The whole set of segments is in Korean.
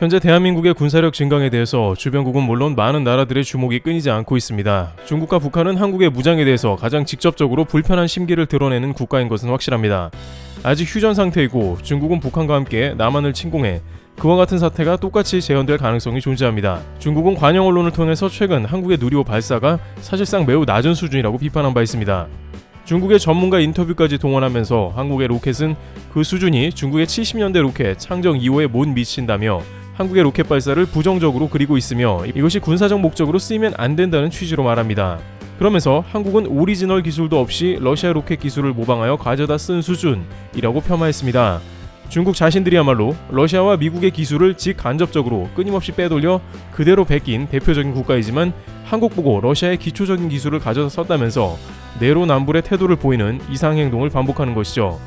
현재 대한민국의 군사력 증강에 대해서 주변국은 물론 많은 나라들의 주목이 끊이지 않고 있습니다. 중국과 북한은 한국의 무장에 대해서 가장 직접적으로 불편한 심기를 드러내는 국가인 것은 확실합니다. 아직 휴전 상태이고 중국은 북한과 함께 남한을 침공해 그와 같은 사태가 똑같이 재현될 가능성이 존재합니다. 중국은 관영 언론을 통해서 최근 한국의 누리호 발사가 사실상 매우 낮은 수준이라고 비판한 바 있습니다. 중국의 전문가 인터뷰까지 동원하면서 한국의 로켓은 그 수준이 중국의 70년대 로켓 창정 2호에 못 미친다며 한국의 로켓 발사를 부정적으로 그리고 있으며 이것이 군사적 목적으로 쓰이면 안 된다는 취지로 말합니다. 그러면서 한국은 오리지널 기술도 없이 러시아 로켓 기술을 모방하여 가져다 쓴 수준이라고 폄하했습니다. 중국 자신들이야말로 러시아와 미국의 기술을 직간접적으로 끊임없이 빼돌려 그대로 베낀 대표적인 국가이지만 한국 보고 러시아의 기초적인 기술을 가져다 썼다면서 내로남불의 태도를 보이는 이상한 행동을 반복하는 것이죠.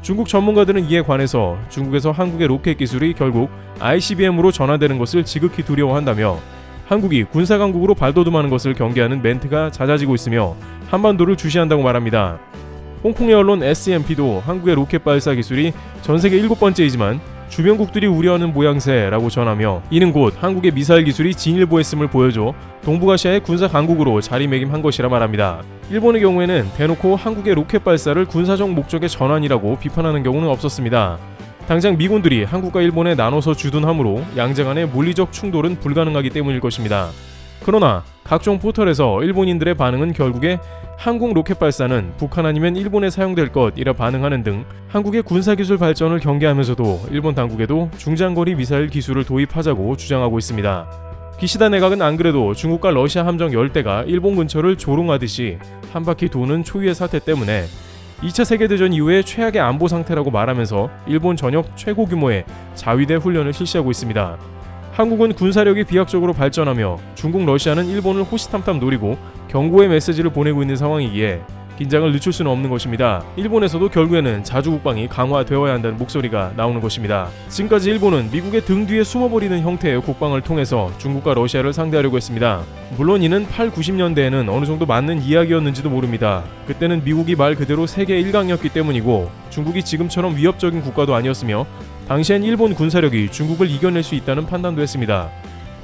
중국 전문가들은 이에 관해서 중국에서 한국의 로켓 기술이 결국 ICBM으로 전환되는 것을 지극히 두려워한다며 한국이 군사강국으로 발돋움하는 것을 경계하는 멘트가 잦아지고 있으며 한반도를 주시한다고 말합니다. 홍콩의 언론 SMP도 한국의 로켓 발사 기술이 전세계 7번째이지만 주변국들이 우려하는 모양새라고 전하며 이는 곧 한국의 미사일 기술이 진일보했음을 보여줘 동북아시아의 군사 강국으로 자리매김한 것이라 말합니다. 일본의 경우에는 대놓고 한국의 로켓 발사를 군사적 목적의 전환이라고 비판하는 경우는 없었습니다. 당장 미군들이 한국과 일본에 나눠서 주둔하므로 양자 간의 물리적 충돌은 불가능하기 때문일 것입니다. 그러나 각종 포털에서 일본인들의 반응은 결국에 한국 로켓 발사는 북한 아니면 일본에 사용될 것이라 반응하는 등 한국의 군사기술 발전을 경계하면서도 일본 당국에도 중장거리 미사일 기술을 도입하자고 주장하고 있습니다. 기시다 내각은 안 그래도 중국과 러시아 함정 10대가 일본 근처를 조롱하듯이 한 바퀴 도는 초유의 사태 때문에 2차 세계대전 이후에 최악의 안보 상태라고 말하면서 일본 전역 최고 규모의 자위대 훈련을 실시하고 있습니다. 한국은 군사력이 비약적으로 발전하며 중국, 러시아는 일본을 호시탐탐 노리고 경고의 메시지를 보내고 있는 상황이기에 긴장을 늦출 수는 없는 것입니다. 일본에서도 결국에는 자주국방이 강화되어야 한다는 목소리가 나오는 것입니다. 지금까지 일본은 미국의 등 뒤에 숨어버리는 형태의 국방을 통해서 중국과 러시아를 상대하려고 했습니다. 물론 이는 8, 90년대에는 어느 정도 맞는 이야기였는지도 모릅니다. 그때는 미국이 말 그대로 세계 1강이었기 때문이고 중국이 지금처럼 위협적인 국가도 아니었으며 당시엔 일본 군사력이 중국을 이겨낼 수 있다는 판단도 했습니다.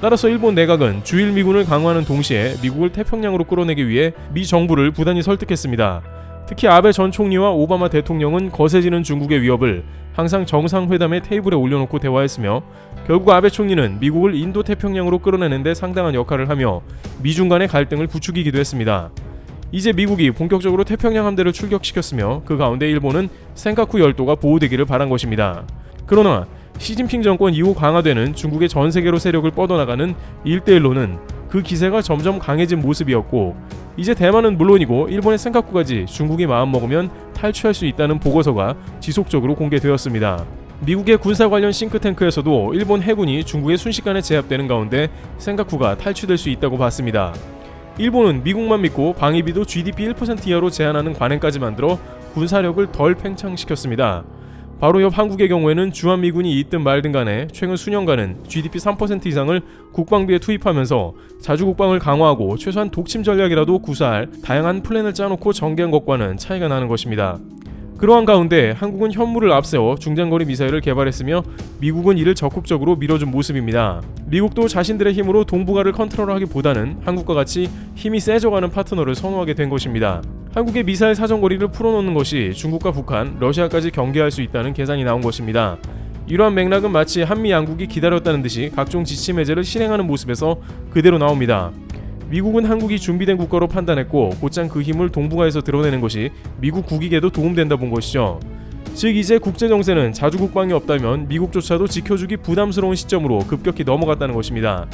따라서 일본 내각은 주일 미군을 강화하는 동시에 미국을 태평양으로 끌어내기 위해 미 정부를 부단히 설득했습니다. 특히 아베 전 총리와 오바마 대통령은 거세지는 중국의 위협을 항상 정상회담의 테이블에 올려놓고 대화했으며 결국 아베 총리는 미국을 인도 태평양으로 끌어내는 데 상당한 역할을 하며 미중 간의 갈등을 부추기기도 했습니다. 이제 미국이 본격적으로 태평양 함대를 출격시켰으며 그 가운데 일본은 센카쿠 열도가 보호되기를 바란 것입니다. 그러나 시진핑 정권 이후 강화되는 중국의 전세계로 세력을 뻗어나가는 1대1로는 그 기세가 점점 강해진 모습이었고 이제 대만은 물론이고 일본의 센카쿠까지 중국이 마음먹으면 탈취할 수 있다는 보고서가 지속적으로 공개되었습니다. 미국의 군사 관련 싱크탱크에서도 일본 해군이 중국에 순식간에 제압되는 가운데 센카쿠가 탈취될 수 있다고 봤습니다. 일본은 미국만 믿고 방위비도 GDP 1% 이하로 제한하는 관행까지 만들어 군사력을 덜 팽창시켰습니다. 바로 옆 한국의 경우에는 주한미군이 있든 말든 간에 최근 수년간은 GDP 3% 이상을 국방비에 투입하면서 자주국방을 강화하고 최소한 독침 전략이라도 구사할 다양한 플랜을 짜놓고 전개한 것과는 차이가 나는 것입니다. 그러한 가운데 한국은 현무를 앞세워 중장거리 미사일을 개발했으며 미국은 이를 적극적으로 밀어준 모습입니다. 미국도 자신들의 힘으로 동북아를 컨트롤하기보다는 한국과 같이 힘이 세져가는 파트너를 선호하게 된 것입니다. 한국의 미사일 사정거리를 풀어놓는 것이 중국과 북한, 러시아까지 경계할 수 있다는 계산이 나온 것입니다. 이러한 맥락은 마치 한미 양국이 기다렸다는 듯이 각종 지침 해제를 실행하는 모습에서 그대로 나옵니다. 미국은 한국이 준비된 국가로 판단했고 곧장 그 힘을 동북아에서 드러내는 것이 미국 국익에도 도움된다 본 것이죠. 즉 이제 국제정세는 자주국방이 없다면 미국조차도 지켜주기 부담스러운 시점으로 급격히 넘어갔다는 것입니다.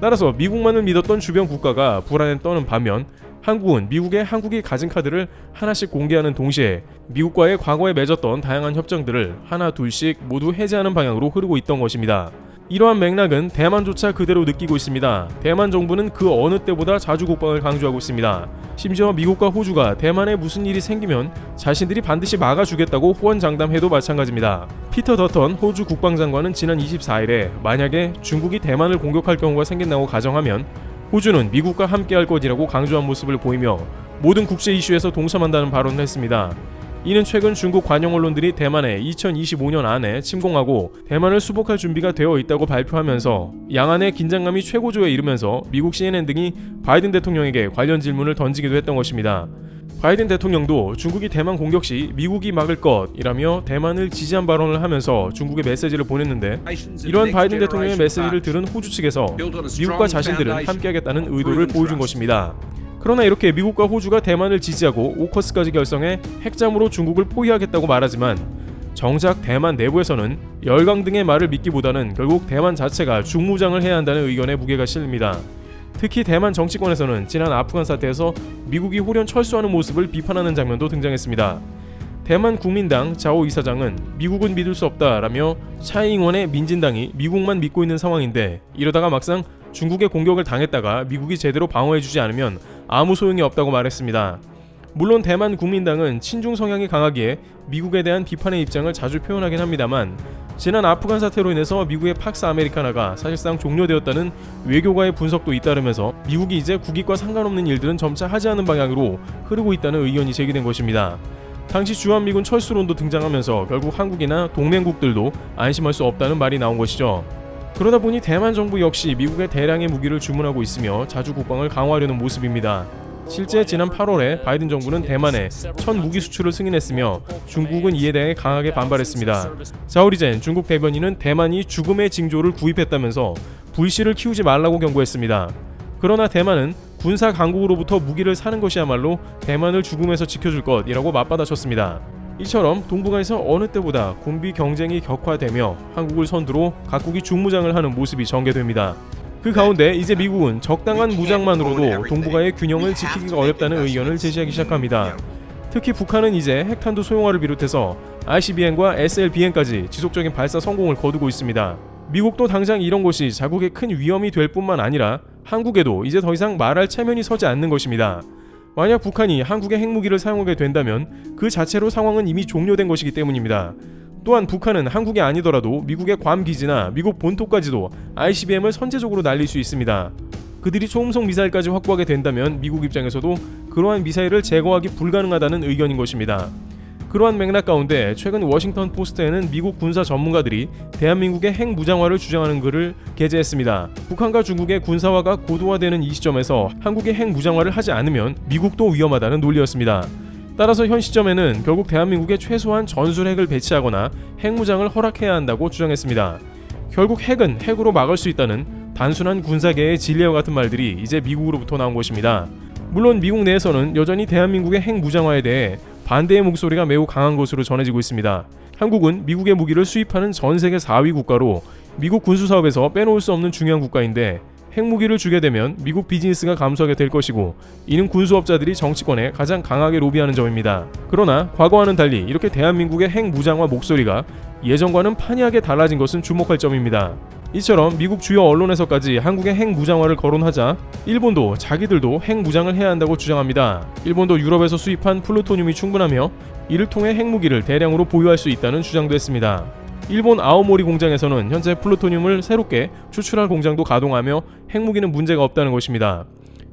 따라서 미국만을 믿었던 주변 국가가 불안에 떠는 반면 한국은 한국이 가진 카드를 하나씩 공개하는 동시에 미국과의 과거에 맺었던 다양한 협정들을 하나 둘씩 모두 해제하는 방향으로 흐르고 있던 것입니다. 이러한 맥락은 대만조차 그대로 느끼고 있습니다. 대만 정부는 그 어느 때보다 자주국방을 강조하고 있습니다. 심지어 미국과 호주가 대만에 무슨 일이 생기면 자신들이 반드시 막아주겠다고 호언장담해도 마찬가지입니다. 피터 더턴 호주 국방장관은 지난 24일에 만약에 중국이 대만을 공격할 경우가 생긴다고 가정하면 호주는 미국과 함께할 것이라고 강조한 모습을 보이며 모든 국제 이슈에서 동참한다는 발언을 했습니다. 이는 최근 중국 관영 언론들이 대만에 2025년 안에 침공하고 대만을 수복할 준비가 되어 있다고 발표하면서 양안의 긴장감이 최고조에 이르면서 미국 CNN 등이 바이든 대통령에게 관련 질문을 던지기도 했던 것입니다. 바이든 대통령도 중국이 대만 공격 시 미국이 막을 것이라며 대만을 지지한 발언을 하면서 중국에 메시지를 보냈는데, 이러한 바이든 대통령의 메시지를 들은 호주 측에서 미국과 자신들은 함께하겠다는 의도를 보여준 것입니다. 그러나 이렇게 미국과 호주가 대만을 지지하고 오커스까지 결성해 핵잠으로 중국을 포위하겠다고 말하지만 정작 대만 내부에서는 열강 등의 말을 믿기보다는 결국 대만 자체가 중무장을 해야 한다는 의견에 무게가 실립니다. 특히 대만 정치권에서는 지난 아프간 사태에서 미국이 홀연 철수하는 모습을 비판하는 장면도 등장했습니다. 대만 국민당 자오 이사장은 미국은 믿을 수 없다라며 차이잉원의 민진당이 미국만 믿고 있는 상황인데, 이러다가 막상 중국의 공격을 당했다가 미국이 제대로 방어해주지 않으면 아무 소용이 없다고 말했습니다. 물론 대만 국민당은 친중 성향이 강하기에 미국에 대한 비판의 입장을 자주 표현하긴 합니다만, 지난 아프간 사태로 인해서 미국의 팍스 아메리카나가 사실상 종료되었다는 외교가의 분석도 잇따르면서 미국이 이제 국익과 상관없는 일들은 점차 하지 않는 방향으로 흐르고 있다는 의견이 제기된 것입니다. 당시 주한미군 철수론도 등장하면서 결국 한국이나 동맹국들도 안심할 수 없다는 말이 나온 것이죠. 그러다 보니 대만 정부 역시 미국의 대량의 무기를 주문하고 있으며 자주 국방을 강화하려는 모습입니다. 실제 지난 8월에 바이든 정부는 대만에 첫 무기 수출을 승인했으며 중국은 이에 대해 강하게 반발했습니다. 자오리젠 중국 대변인은 대만이 죽음의 징조를 구입했다면서 불씨를 키우지 말라고 경고했습니다. 그러나 대만은 군사 강국으로부터 무기를 사는 것이야말로 대만을 죽음에서 지켜줄 것이라고 맞받아쳤습니다. 이처럼 동북아에서 어느 때보다 군비 경쟁이 격화되며 한국을 선두로 각국이 중무장을 하는 모습이 전개됩니다. 그 가운데 이제 미국은 적당한 무장만으로도 동북아의 균형을 지키기가 어렵다는 의견을 제시하기 시작합니다. 특히 북한은 이제 핵탄두 소형화를 비롯해서 ICBM과 SLBM까지 지속적인 발사 성공을 거두고 있습니다. 미국도 당장 이런 것이 자국에 큰 위험이 될 뿐만 아니라 한국에도 이제 더 이상 말할 체면이 서지 않는 것입니다. 만약 북한이 한국의 핵무기를 사용하게 된다면 그 자체로 상황은 이미 종료된 것이기 때문입니다. 또한 북한은 한국이 아니더라도 미국의 괌 기지나 미국 본토까지도 ICBM을 선제적으로 날릴 수 있습니다. 그들이 초음속 미사일까지 확보하게 된다면 미국 입장에서도 그러한 미사일을 제거하기 불가능하다는 의견인 것입니다. 그러한 맥락 가운데 최근 워싱턴 포스트에는 미국 군사 전문가들이 대한민국의 핵 무장화를 주장하는 글을 게재했습니다. 북한과 중국의 군사화가 고도화되는 이 시점에서 한국의 핵 무장화를 하지 않으면 미국도 위험하다는 논리였습니다. 따라서 현 시점에는 결국 대한민국에 최소한 전술핵을 배치하거나 핵무장을 허락해야 한다고 주장했습니다. 결국 핵은 핵으로 막을 수 있다는 단순한 군사계의 진리와 같은 말들이 이제 미국으로부터 나온 것입니다. 물론 미국 내에서는 여전히 대한민국의 핵 무장화에 대해 반대의 목소리가 매우 강한 것으로 전해지고 있습니다. 한국은 미국의 무기를 수입하는 전 세계 4위 국가로 미국 군수 사업에서 빼놓을 수 없는 중요한 국가인데, 핵무기를 주게 되면 미국 비즈니스가 감소하게 될 것이고, 이는 군수업자들이 정치권에 가장 강하게 로비하는 점입니다. 그러나 과거와는 달리 이렇게 대한민국의 핵 무장화 목소리가 예전과는 판이하게 달라진 것은 주목할 점입니다. 이처럼 미국 주요 언론에서까지 한국의 핵 무장화를 거론하자 일본도 자기들도 핵 무장을 해야 한다고 주장합니다. 일본도 유럽에서 수입한 플루토늄이 충분하며 이를 통해 핵무기를 대량으로 보유할 수 있다는 주장도 했습니다. 일본 아오모리 공장에서는 현재 플루토늄을 새롭게 추출할 공장도 가동하며 핵무기는 문제가 없다는 것입니다.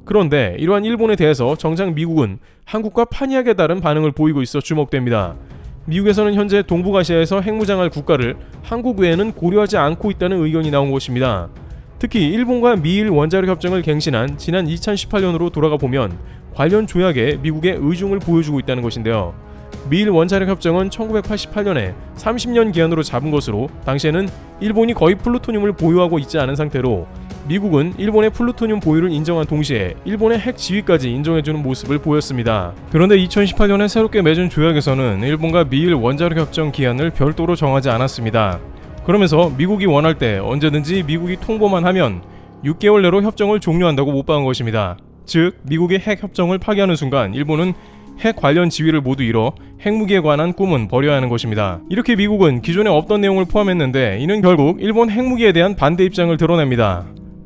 그런데 이러한 일본에 대해서 정작 미국은 한국과 판이하게 다른 반응을 보이고 있어 주목됩니다. 미국에서는 현재 동북아시아에서 핵무장할 국가를 한국 외에는 고려하지 않고 있다는 의견이 나온 것입니다. 특히 일본과 미일 원자력 협정을 갱신한 지난 2018년으로 돌아가 보면 관련 조약에 미국의 의중을 보여주고 있다는 것인데요. 미일 원자력 협정은 1988년에 30년 기한으로 잡은 것으로 당시에는 일본이 거의 플루토늄을 보유하고 있지 않은 상태로 미국은 일본의 플루토늄 보유를 인정한 동시에 일본의 핵 지위까지 인정해주는 모습을 보였습니다. 그런데 2018년에 새롭게 맺은 조약에서는 일본과 미일 원자력 협정 기한을 별도로 정하지 않았습니다. 그러면서 미국이 원할 때 언제든지 미국이 통보만 하면 6개월 내로 협정을 종료한다고 못 박은 것입니다. 즉 미국이 핵 협정을 파기하는 순간 일본은 핵 관련 지위를 모두 잃어 핵무기에 관한 꿈은 버려야 하는 것입니다. 이렇게 미국은 기존에 없던 내용을 포함했는데 이는 결국 일본 핵무기에 대한 반대 입장을 드러냅니다.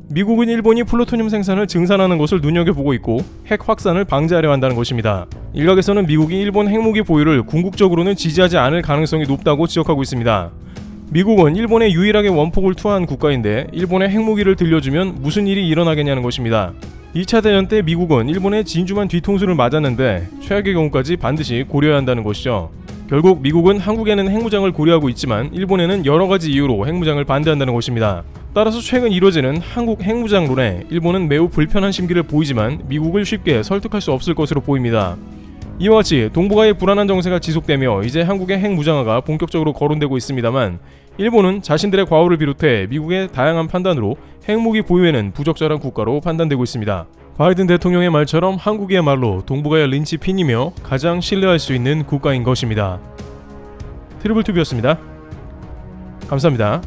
미국은 일본이 플루토늄 생산을 증산하는 것을 눈여겨보고 있고 핵 확산을 방지하려 한다는 것입니다. 일각에서는 미국이 일본 핵무기 보유를 궁극적으로는 지지하지 않을 가능성이 높다고 지적하고 있습니다. 미국은 일본에 유일하게 원폭을 투하한 국가인데 일본에 핵무기를 들려주면 무슨 일이 일어나겠냐는 것입니다. 2차 대전 때 미국은 일본의 진주만 뒤통수를 맞았는데 최악의 경우까지 반드시 고려해야 한다는 것이죠. 결국 미국은 한국에는 핵무장을 고려하고 있지만 일본에는 여러가지 이유로 핵무장을 반대한다는 것입니다. 따라서 최근 이뤄지는 한국 핵무장론에 일본은 매우 불편한 심기를 보이지만 미국을 쉽게 설득할 수 없을 것으로 보입니다. 이와 같이 동북아의 불안한 정세가 지속되며 이제 한국의 핵무장화가 본격적으로 거론되고 있습니다만 일본은 자신들의 과오를 비롯해 미국의 다양한 판단으로 핵무기 보유에는 부적절한 국가로 판단되고 있습니다. 바이든 대통령의 말처럼 한국이야말로 동북아의 린치핀이며 가장 신뢰할 수 있는 국가인 것입니다. 트리블튜브였습니다. 감사합니다.